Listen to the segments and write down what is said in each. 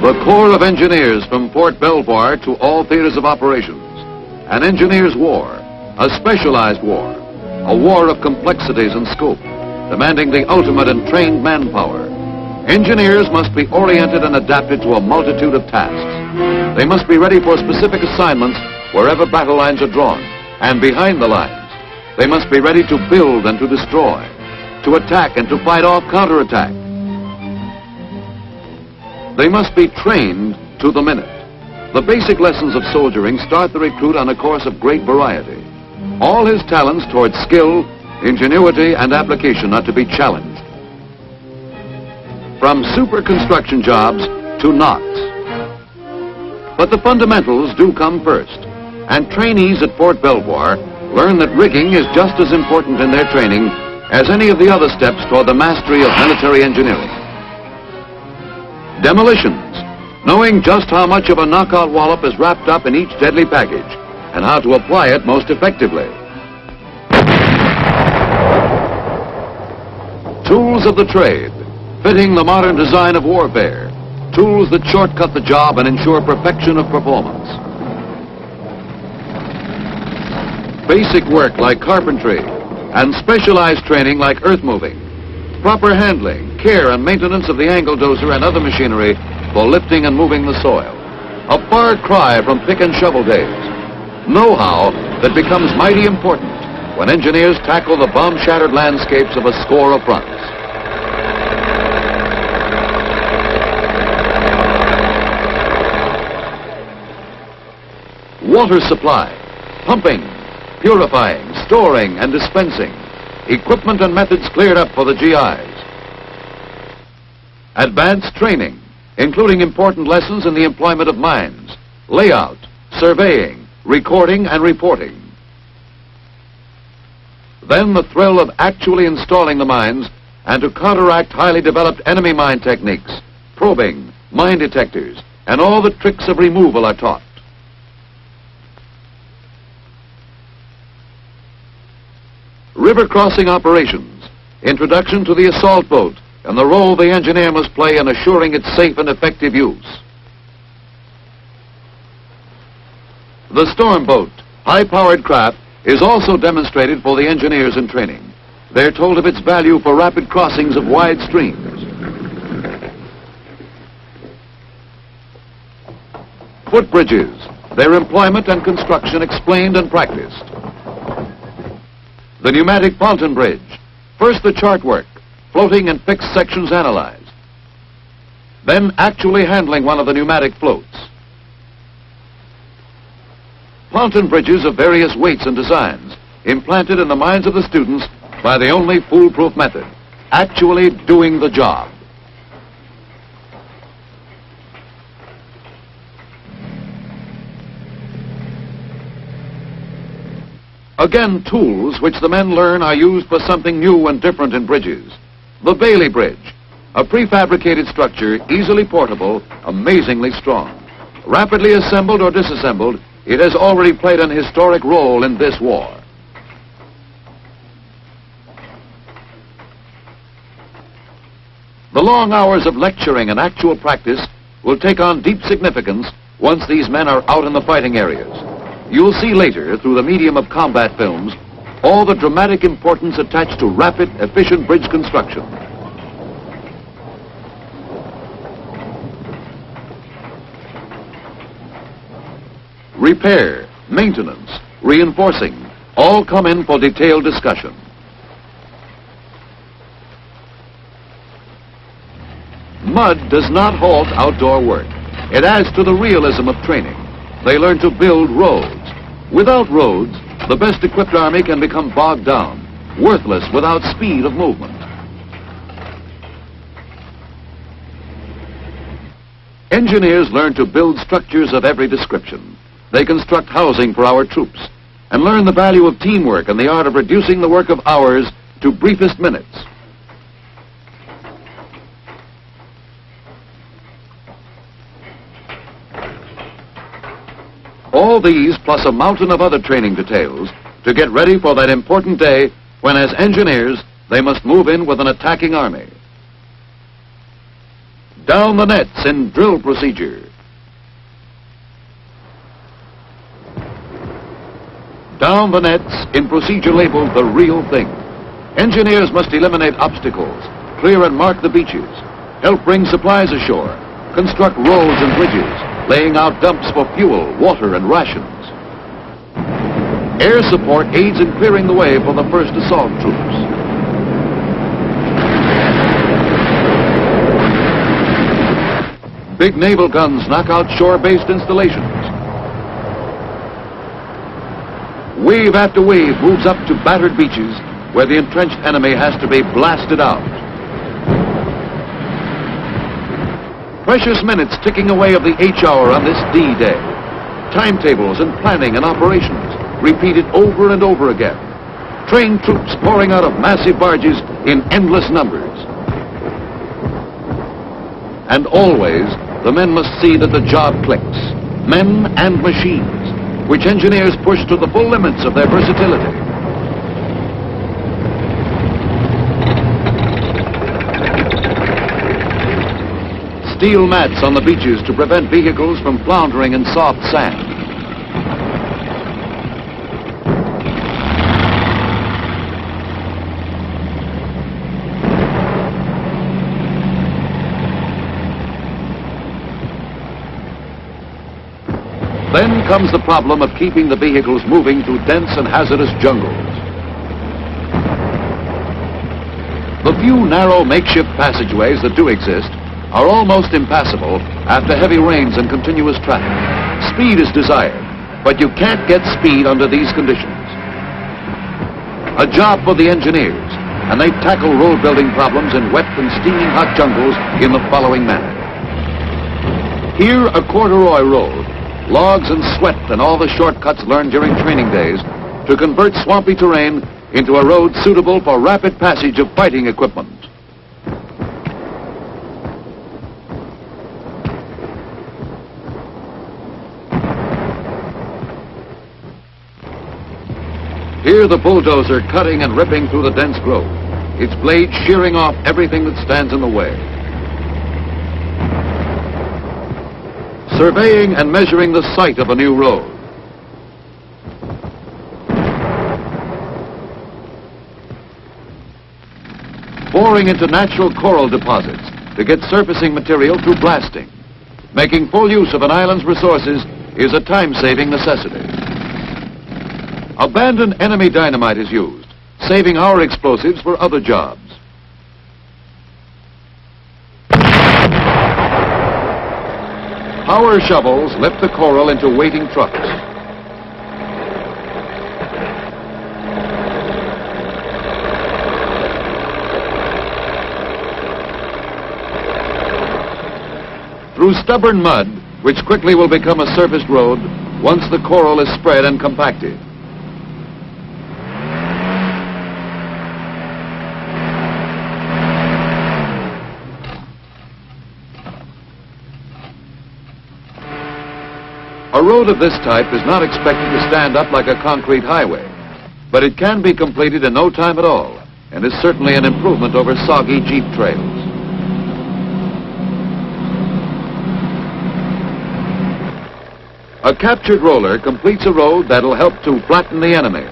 The Corps of Engineers from Fort Belvoir to all theaters of operations. An engineer's war, a specialized war, a war of complexities and scope, demanding the ultimate in trained manpower. Engineers must be oriented and adapted to a multitude of tasks. They must be ready for specific assignments wherever battle lines are drawn, and behind the lines. They must be ready to build and to destroy, to attack and to fight off counterattack. They must be trained to the minute. The basic lessons of soldiering start the recruit on a course of great variety. All his talents toward skill, ingenuity, and application are to be challenged. From super construction jobs to knots. But the fundamentals do come first, and trainees at Fort Belvoir learn that rigging is just as important in their training as any of the other steps toward the mastery of military engineering. Demolitions, knowing just how much of a knockout wallop is wrapped up in each deadly package and how to apply it most effectively. Tools of the trade, fitting the modern design of warfare, tools that shortcut the job and ensure perfection of performance. Basic work like carpentry and specialized training like earth moving. Proper handling, care and maintenance of the angle dozer and other machinery for lifting and moving the soil. A far cry from pick and shovel days. Know-how that becomes mighty important when engineers tackle the bomb-shattered landscapes of a score of fronts. Water supply, pumping, purifying, storing and dispensing. Equipment and methods cleared up for the GIs. Advanced training, including important lessons in the employment of mines, layout, surveying, recording and reporting. Then the thrill of actually installing the mines and to counteract highly developed enemy mine techniques, probing, mine detectors, and all the tricks of removal are taught. River crossing operations, introduction to the assault boat, and the role the engineer must play in assuring its safe and effective use. The storm boat, high-powered craft, is also demonstrated for the engineers in training. They're told of its value for rapid crossings of wide streams. Footbridges, their employment and construction explained and practiced. The pneumatic pontoon bridge, first the chart work, floating and fixed sections analyzed. Then actually handling one of the pneumatic floats. Pontoon bridges of various weights and designs, implanted in the minds of the students by the only foolproof method, actually doing the job. Again, tools which the men learn are used for something new and different in bridges. The Bailey Bridge, a prefabricated structure, easily portable, amazingly strong. Rapidly assembled or disassembled, it has already played an historic role in this war. The long hours of lecturing and actual practice will take on deep significance once these men are out in the fighting areas. You'll see later, through the medium of combat films, all the dramatic importance attached to rapid, efficient bridge construction. Repair, maintenance, reinforcing, all come in for detailed discussion. Mud does not halt outdoor work. It adds to the realism of training. They learn to build roads. Without roads, the best equipped army can become bogged down, worthless without speed of movement. Engineers learn to build structures of every description. They construct housing for our troops and learn the value of teamwork and the art of reducing the work of hours to briefest minutes. All these, plus a mountain of other training details, to get ready for that important day when, as engineers, they must move in with an attacking army. Down the nets in drill procedure. Down the nets in procedure labeled The Real Thing. Engineers must eliminate obstacles, clear and mark the beaches, help bring supplies ashore, construct roads and bridges, laying out dumps for fuel, water, and rations. Air support aids in clearing the way for the first assault troops. Big naval guns knock out shore-based installations. Wave after wave moves up to battered beaches where the entrenched enemy has to be blasted out. Precious minutes ticking away of the H-hour on this D-Day. Timetables and planning and operations repeated over and over again. Trained troops pouring out of massive barges in endless numbers. And always, the men must see that the job clicks. Men and machines, which engineers push to the full limits of their versatility. Steel mats on the beaches to prevent vehicles from floundering in soft sand. Then comes the problem of keeping the vehicles moving through dense and hazardous jungles. The few narrow makeshift passageways that do exist are almost impassable after heavy rains and continuous traffic. Speed is desired, but you can't get speed under these conditions. A job for the engineers, and they tackle road building problems in wet and steaming hot jungles in the following manner. Here, a corduroy road, logs and sweat and all the shortcuts learned during training days to convert swampy terrain into a road suitable for rapid passage of fighting equipment. Here the bulldozer cutting and ripping through the dense growth, its blade shearing off everything that stands in the way. Surveying and measuring the site of a new road. Boring into natural coral deposits to get surfacing material through blasting. Making full use of an island's resources is a time-saving necessity. Abandoned enemy dynamite is used, saving our explosives for other jobs. Power shovels lift the coral into waiting trucks. Through stubborn mud, which quickly will become a surfaced road once the coral is spread and compacted. A road of this type is not expected to stand up like a concrete highway, but it can be completed in no time at all, and is certainly an improvement over soggy jeep trails. A captured roller completes a road that'll help to flatten the enemy.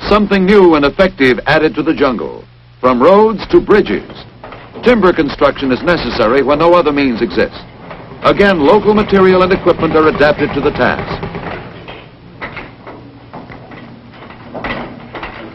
Something new and effective added to the jungle, from roads to bridges. Timber construction is necessary when no other means exist. Again, local material and equipment are adapted to the task.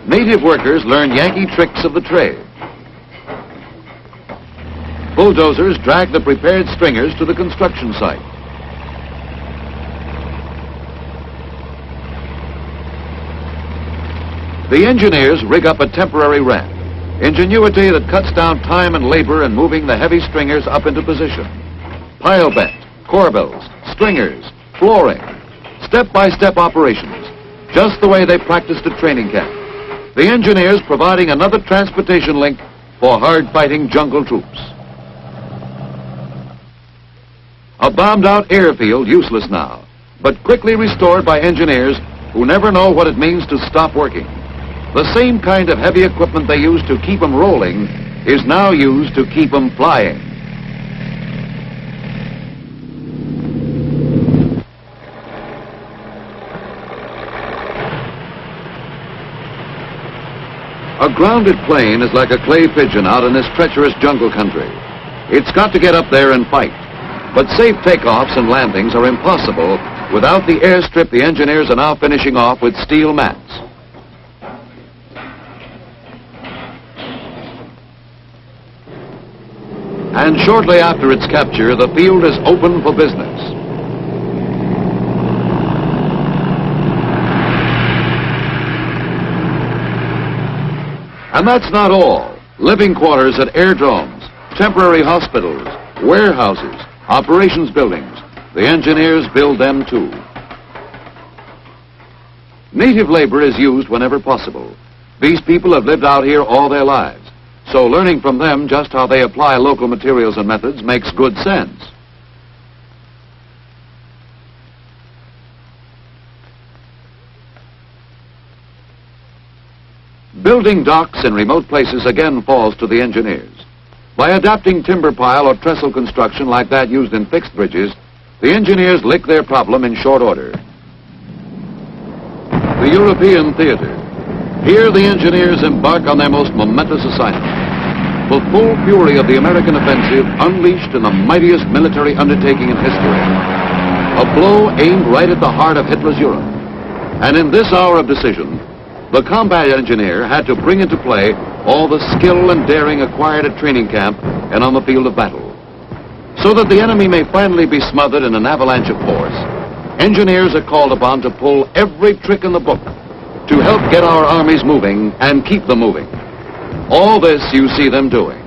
Native workers learn Yankee tricks of the trade. Bulldozers drag the prepared stringers to the construction site. The engineers rig up a temporary ramp. Ingenuity that cuts down time and labor in moving the heavy stringers up into position. Pile bent, corbels, stringers, flooring. Step-by-step operations, just the way they practiced at training camp. The engineers providing another transportation link for hard-fighting jungle troops. A bombed-out airfield useless now, but quickly restored by engineers who never know what it means to stop working. The same kind of heavy equipment they used to keep them rolling is now used to keep them flying. A grounded plane is like a clay pigeon out in this treacherous jungle country. It's got to get up there and fight. But safe takeoffs and landings are impossible without the airstrip the engineers are now finishing off with steel mats. And shortly after its capture, the field is open for business. And that's not all. Living quarters at airdromes, temporary hospitals, warehouses, operations buildings. The engineers build them too. Native labor is used whenever possible. These people have lived out here all their lives, so learning from them just how they apply local materials and methods makes good sense. Building docks in remote places again falls to the engineers. By adapting timber pile or trestle construction like that used in fixed bridges, the engineers lick their problem in short order. The European theater. Here the engineers embark on their most momentous assignment. The full fury of the American offensive unleashed in the mightiest military undertaking in history. A blow aimed right at the heart of Hitler's Europe. And in this hour of decision, the combat engineer had to bring into play all the skill and daring acquired at training camp and on the field of battle. So that the enemy may finally be smothered in an avalanche of force, engineers are called upon to pull every trick in the book to help get our armies moving and keep them moving. All this you see them doing.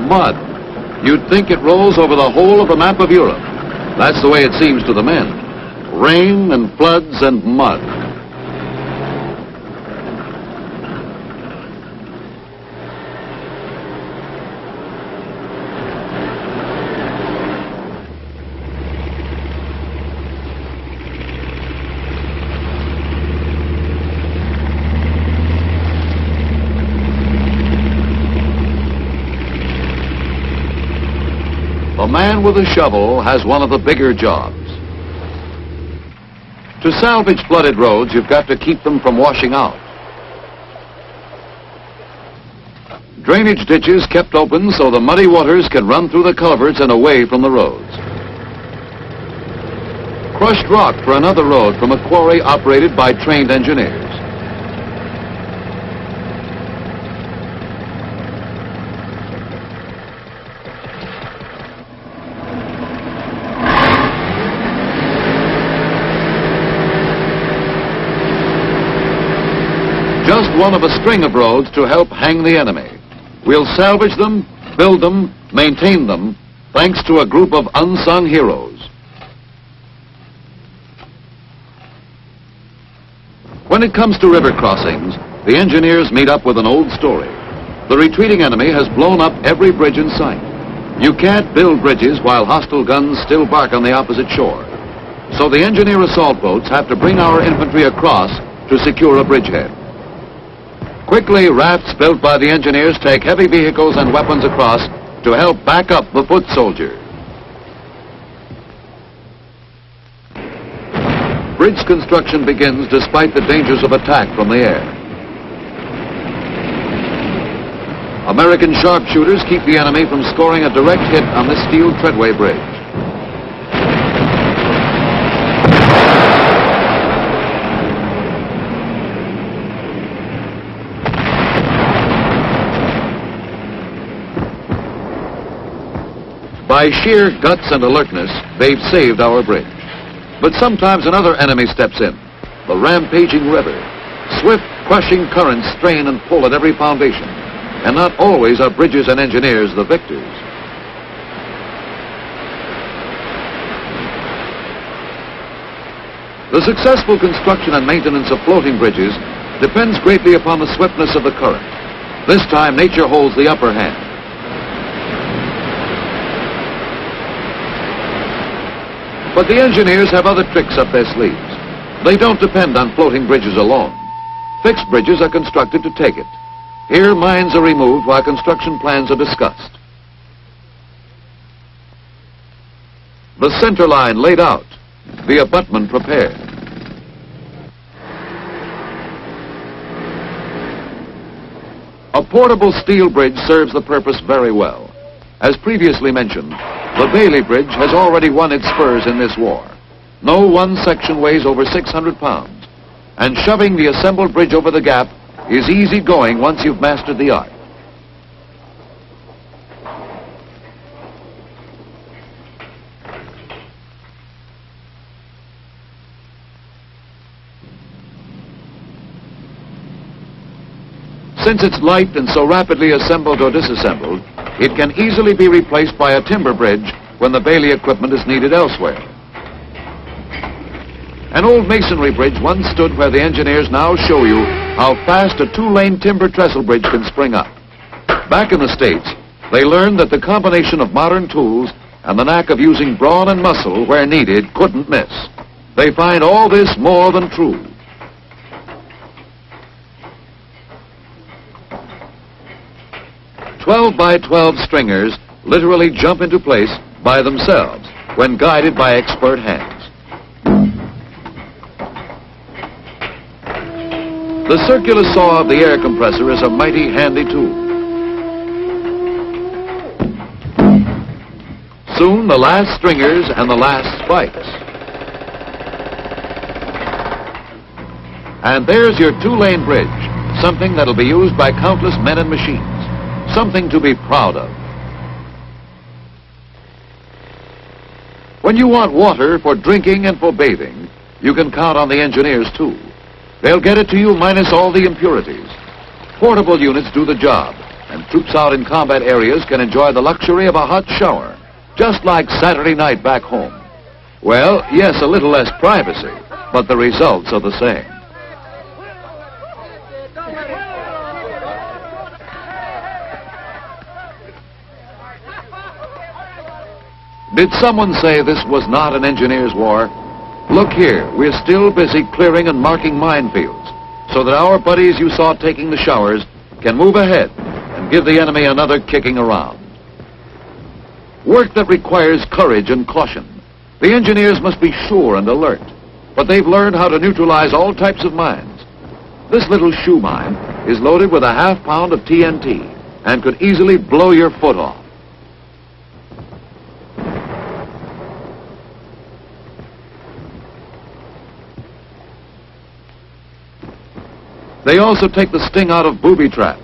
Mud. You'd think it rolls over the whole of the map of Europe. That's the way it seems to the men. Rain and floods and mud. The man with a shovel has one of the bigger jobs. To salvage flooded roads, you've got to keep them from washing out. Drainage ditches kept open so the muddy waters can run through the culverts and away from the roads. Crushed rock for another road from a quarry operated by trained engineers. Just one of a string of roads to help hang the enemy. We'll salvage them, build them, maintain them, thanks to a group of unsung heroes. When it comes to river crossings, the engineers meet up with an old story. The retreating enemy has blown up every bridge in sight. You can't build bridges while hostile guns still bark on the opposite shore. So the engineer assault boats have to bring our infantry across to secure a bridgehead. Quickly, rafts built by the engineers take heavy vehicles and weapons across to help back up the foot soldier. Bridge construction begins despite the dangers of attack from the air. American sharpshooters keep the enemy from scoring a direct hit on this steel treadway bridge. By sheer guts and alertness, they've saved our bridge. But sometimes another enemy steps in, the rampaging river. Swift, crushing currents strain and pull at every foundation, and not always are bridges and engineers the victors. The successful construction and maintenance of floating bridges depends greatly upon the swiftness of the current. This time, nature holds the upper hand. But the engineers have other tricks up their sleeves. They don't depend on floating bridges alone. Fixed bridges are constructed to take it. Here, mines are removed while construction plans are discussed. The center line laid out, the abutment prepared. A portable steel bridge serves the purpose very well. As previously mentioned, the Bailey Bridge has already won its spurs in this war. No one section weighs over 600 pounds, and shoving the assembled bridge over the gap is easy going once you've mastered the art. Since it's light and so rapidly assembled or disassembled, it can easily be replaced by a timber bridge when the Bailey equipment is needed elsewhere. An old masonry bridge once stood where the engineers now show you how fast a two-lane timber trestle bridge can spring up. Back in the States, they learned that the combination of modern tools and the knack of using brawn and muscle where needed couldn't miss. They find all this more than true. 12 by 12 stringers literally jump into place by themselves when guided by expert hands. The circular saw of the air compressor is a mighty handy tool. Soon the last stringers and the last spikes. And there's your two-lane bridge, something that'll be used by countless men and machines. Something to be proud of. When you want water for drinking and for bathing, you can count on the engineers too. They'll get it to you minus all the impurities. Portable units do the job, and troops out in combat areas can enjoy the luxury of a hot shower, just like Saturday night back home. Well, yes, a little less privacy, but the results are the same. Did someone say this was not an engineer's war? Look here, we're still busy clearing and marking minefields so that our buddies you saw taking the showers can move ahead and give the enemy another kicking around. Work that requires courage and caution. The engineers must be sure and alert, but they've learned how to neutralize all types of mines. This little shoe mine is loaded with a half pound of TNT and could easily blow your foot off. They also take the sting out of booby traps.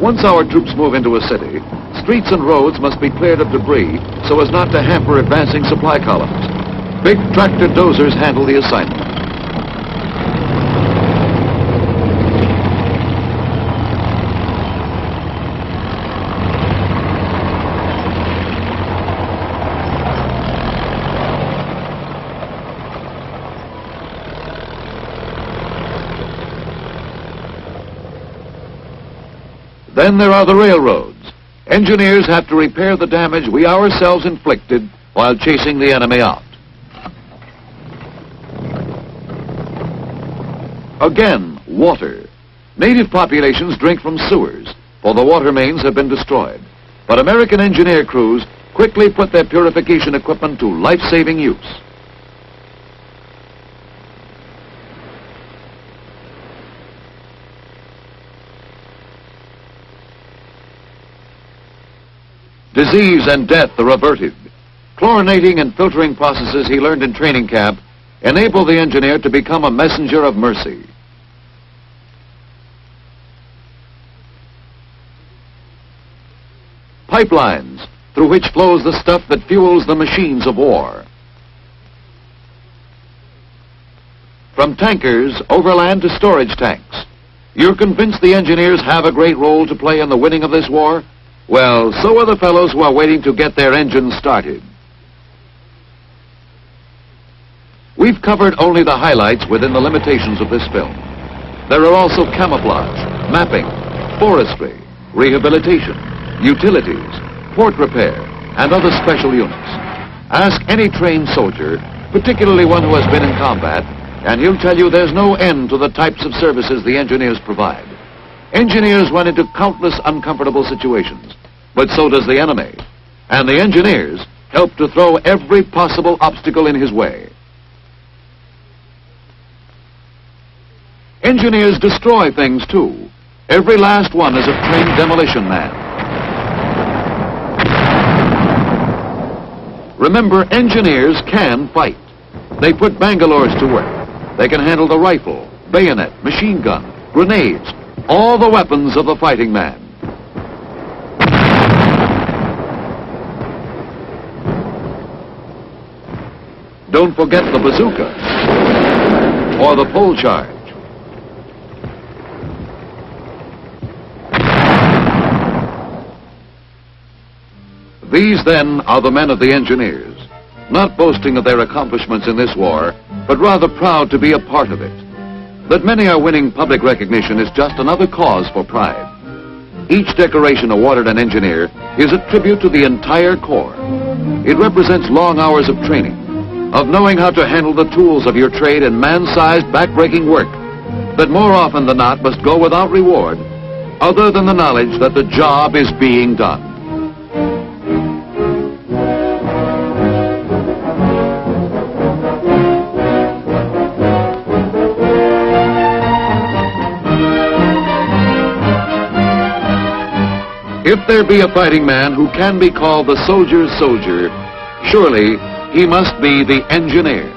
Once our troops move into a city, streets and roads must be cleared of debris so as not to hamper advancing supply columns. Big tractor dozers handle the assignment. Then there are the railroads. Engineers have to repair the damage we ourselves inflicted while chasing the enemy out. Again, water. Native populations drink from sewers, for the water mains have been destroyed. But American engineer crews quickly put their purification equipment to life-saving use. Disease and death are averted. Chlorinating and filtering processes he learned in training camp enable the engineer to become a messenger of mercy. pipelines through which flows the stuff that fuels the machines of war. From tankers overland to storage tanks. You're convinced the engineers have a great role to play in the winning of this war? Well, so are the fellows who are waiting to get their engines started. We've covered only the highlights within the limitations of this film. There are also camouflage, mapping, forestry, rehabilitation, utilities, port repair, and other special units. Ask any trained soldier, particularly one who has been in combat, and he'll tell you there's no end to the types of services the engineers provide. Engineers run into countless uncomfortable situations, but so does the enemy. And the engineers help to throw every possible obstacle in his way. Engineers destroy things too. Every last one is a trained demolition man. Remember, engineers can fight. They put Bangalores to work. They can handle the rifle, bayonet, machine gun, grenades, all the weapons of the fighting man. Don't forget the bazooka or the pole charge. These, then, are the men of the engineers, not boasting of their accomplishments in this war, but rather proud to be a part of it. That many are winning public recognition is just another cause for pride. Each decoration awarded an engineer is a tribute to the entire Corps. It represents long hours of training, of knowing how to handle the tools of your trade in man-sized, back-breaking work that more often than not must go without reward, other than the knowledge that the job is being done. If there be a fighting man who can be called the soldier's soldier, surely he must be the engineer.